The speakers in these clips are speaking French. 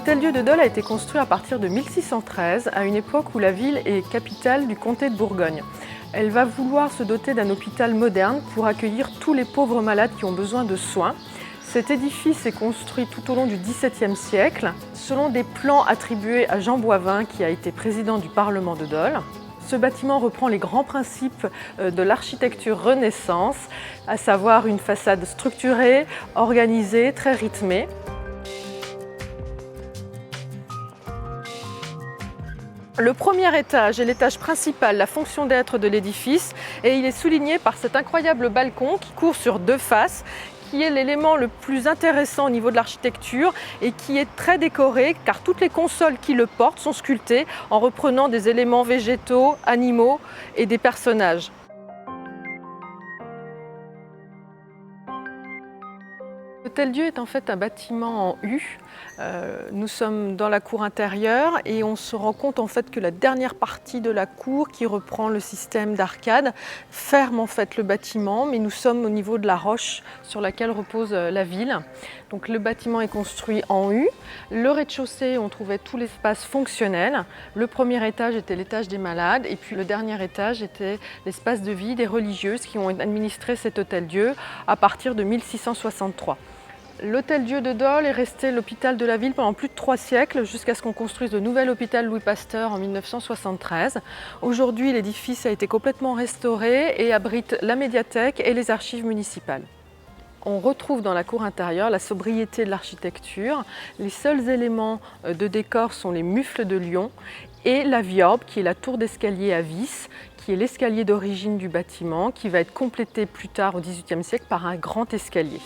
L'Hôtel-Dieu de Dole a été construit à partir de 1613, à une époque où la ville est capitale du comté de Bourgogne. Elle va vouloir se doter d'un hôpital moderne pour accueillir tous les pauvres malades qui ont besoin de soins. Cet édifice est construit tout au long du XVIIe siècle, selon des plans attribués à Jean Boivin, qui a été président du Parlement de Dole. Ce bâtiment reprend les grands principes de l'architecture Renaissance, à savoir une façade structurée, organisée, très rythmée. Le premier étage est l'étage principal, la fonction d'être de l'édifice, et il est souligné par cet incroyable balcon qui court sur deux faces, qui est l'élément le plus intéressant au niveau de l'architecture et qui est très décoré car toutes les consoles qui le portent sont sculptées en reprenant des éléments végétaux, animaux et des personnages. L'Hôtel-Dieu est en fait un bâtiment en U. Nous sommes dans la cour intérieure et on se rend compte en fait que la dernière partie de la cour, qui reprend le système d'arcade, ferme en fait le bâtiment, mais nous sommes au niveau de la roche sur laquelle repose la ville. Donc le bâtiment est construit en U. Le rez-de-chaussée, on trouvait tout l'espace fonctionnel. Le premier étage était l'étage des malades et puis le dernier étage était l'espace de vie des religieuses qui ont administré cet Hôtel-Dieu à partir de 1663. L'Hôtel-Dieu de Dole est resté l'hôpital de la ville pendant plus de 3 siècles, jusqu'à ce qu'on construise le nouvel hôpital Louis Pasteur en 1973. Aujourd'hui, l'édifice a été complètement restauré et abrite la médiathèque et les archives municipales. On retrouve dans la cour intérieure la sobriété de l'architecture. Les seuls éléments de décor sont les mufles de lion et la viorbe, qui est la tour d'escalier à vis, qui est l'escalier d'origine du bâtiment, qui va être complété plus tard au XVIIIe siècle par un grand escalier.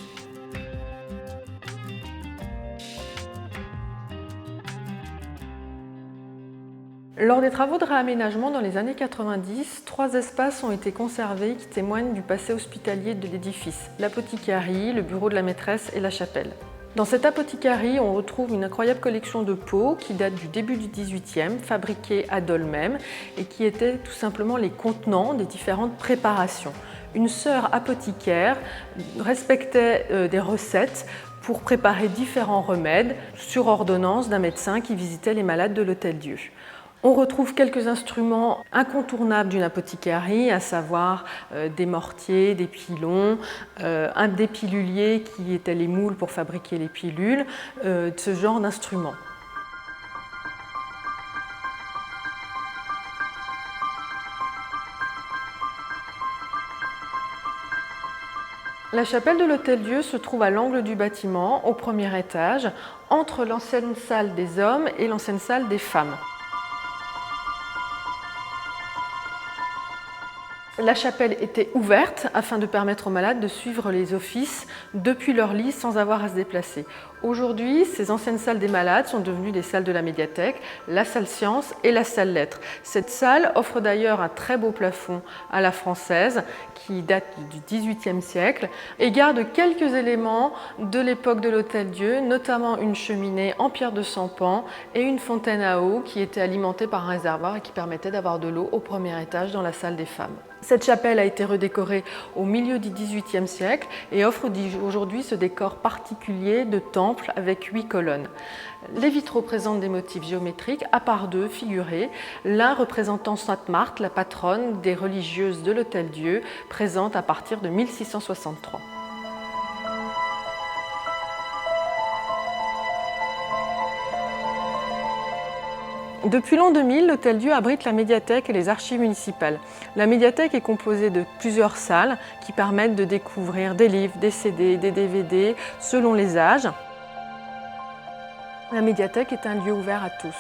Lors des travaux de réaménagement dans les années 90, 3 espaces ont été conservés qui témoignent du passé hospitalier de l'édifice: l'apothicarie, le bureau de la maîtresse et la chapelle. Dans cette apothicarie, on retrouve une incroyable collection de pots qui date du début du XVIIIe, fabriqués à Dole même, et qui étaient tout simplement les contenants des différentes préparations. Une sœur apothicaire respectait des recettes pour préparer différents remèdes sur ordonnance d'un médecin qui visitait les malades de l'Hôtel-Dieu. On retrouve quelques instruments incontournables d'une apothicarie, à savoir des mortiers, des pilons, des piluliers qui étaient les moules pour fabriquer les pilules, ce genre d'instruments. La chapelle de l'Hôtel-Dieu se trouve à l'angle du bâtiment, au premier étage, entre l'ancienne salle des hommes et l'ancienne salle des femmes. La chapelle était ouverte afin de permettre aux malades de suivre les offices depuis leur lit sans avoir à se déplacer. Aujourd'hui, ces anciennes salles des malades sont devenues des salles de la médiathèque, la salle sciences et la salle lettres. Cette salle offre d'ailleurs un très beau plafond à la française qui date du XVIIIe siècle et garde quelques éléments de l'époque de l'Hôtel-Dieu, notamment une cheminée en pierre de Sampan et une fontaine à eau qui était alimentée par un réservoir et qui permettait d'avoir de l'eau au premier étage dans la salle des femmes. Cette chapelle a été redécorée au milieu du XVIIIe siècle et offre aujourd'hui ce décor particulier de temple avec 8 colonnes. Les vitraux présentent des motifs géométriques à part 2 figurés, l'un représentant Sainte Marthe, la patronne des religieuses de l'Hôtel-Dieu, présente à partir de 1663. Depuis l'an 2000, l'Hôtel-Dieu abrite la médiathèque et les archives municipales. La médiathèque est composée de plusieurs salles qui permettent de découvrir des livres, des CD, des DVD, selon les âges. La médiathèque est un lieu ouvert à tous.